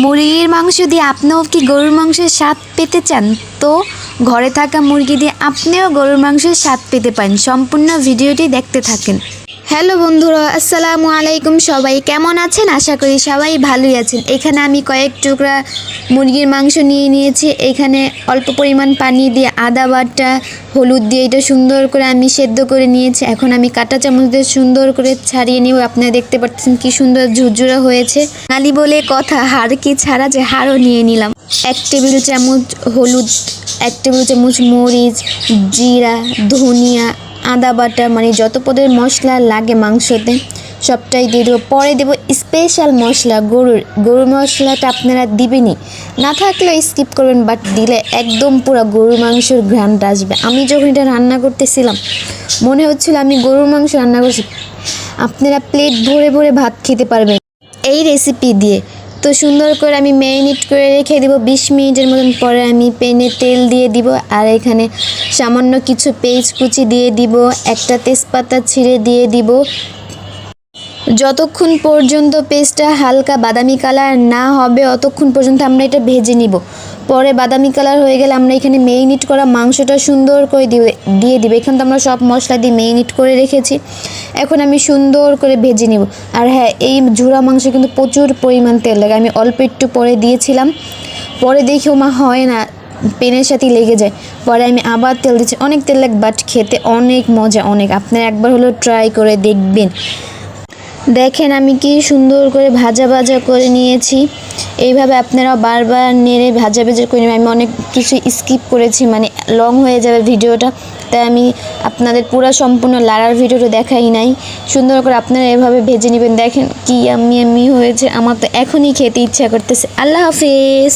মুরগির মাংস দিয়ে আপনিও কি গরুর মাংসের স্বাদ পেতে চান? তো ঘরে থাকা মুরগি দিয়ে আপনিও গরুর মাংসের স্বাদ পেতে পারেন। সম্পূর্ণ ভিডিওটি দেখতে থাকেন। হ্যালো বন্ধুরা, আসসালামু আলাইকুম। সবাই কেমন আছেন? আশা করি সবাই ভালোই আছেন। এখানে আমি কয়েক টুকরা মুরগির মাংস নিয়ে নিয়েছি। এখানে অল্প পরিমাণ পানি দিয়ে আদা বাটা, হলুদ দিয়ে এটা সুন্দর করে আমি সেদ্ধ করে নিয়েছি। এখন আমি কাঁটা চামচ দিয়ে সুন্দর করে ছাড়িয়ে নিব। আপনারা দেখতে পাচ্ছেন কি সুন্দর ঝুরঝুরা হয়েছে। নালি বলে কথা, হাড় কি ছাড়া, যে হাড়ও নিয়ে নিলাম। 1 টেবিল চামচ হলুদ, 1 টেবিল চামচ মরিচ, জিরা, ধনিয়া, আদা বাটা, মানে যত পদের মশলা লাগে মাংসতে সবটাই দিয়ে দেবো। পরে দেবো স্পেশাল মশলা, গরুর মশলাটা আপনারা দিবেনই, না থাকলে স্কিপ করবেন, বাট দিলে একদম পুরো গরুর মাংসের ঘ্রাণটা আসবে। আমি যখন এটা রান্না করতেছিলাম মনে হচ্ছিল আমি গরুর মাংস রান্না করছি। আপনারা প্লেট ভরে ভরে ভাত খেতে পারবেন এই রেসিপি দিয়ে। তো সুন্দর করে আমি ম্যারিনেট করে রেখে দেবো 20 মিনিটের মতন। পরে আমি প্যানে তেল দিয়ে দিব, আর এখানে সামান্য কিছু পেঁয়াজ কুচি দিয়ে দিব, একটা তেজপাতা ছিঁড়ে দিয়ে দিব। যতক্ষণ পর্যন্ত পেস্টটা হালকা বাদামি কালার না হবে অতক্ষণ পর্যন্ত আমরা এটা ভেজে নিব। পরে বাদামি কালার হয়ে গেলে আমরা এখানে ম্যারিনেট করা মাংসটা সুন্দর করে দিয়ে দিব। এখানে তো আমরা সব মশলা দিয়ে ম্যারিনেট করে রেখেছি। এখন আমি সুন্দর করে ভেজে নিব। আর হ্যাঁ, এই ঝুরা মাংস কিন্তু প্রচুর পরিমাণ তেল লাগে। আমি অল্প একটু পরে দিয়েছিলাম, পরে দেখি ওমা হয় না, পেনের সাথে লেগে যায়। পরে আমি আবার তেল দিচ্ছি। অনেক তেল লাগে, বাট খেতে অনেক মজা, অনেক। আপনারা একবার হলেও ট্রাই করে দেখবেন। দেখেন আমি কি সুন্দর করে ভাজা ভাজা করে নিয়েছি। এইভাবে আপনারা বারবার নেড়ে ভাজা ভাজা করে নেবেন। আমি অনেক কিছু স্কিপ করেছি, মানে লং হয়ে যাবে ভিডিওটা, তাই আমি আপনাদের পুরো সম্পূর্ণ লাড়ার ভিডিওটা দেখাই নাই। সুন্দর করে আপনারা এভাবে ভেজে নেবেন। দেখেন কি আমি হয়েছে, আমার তো এখনই খেতে ইচ্ছা করতেছে। আল্লাহ হাফেজ।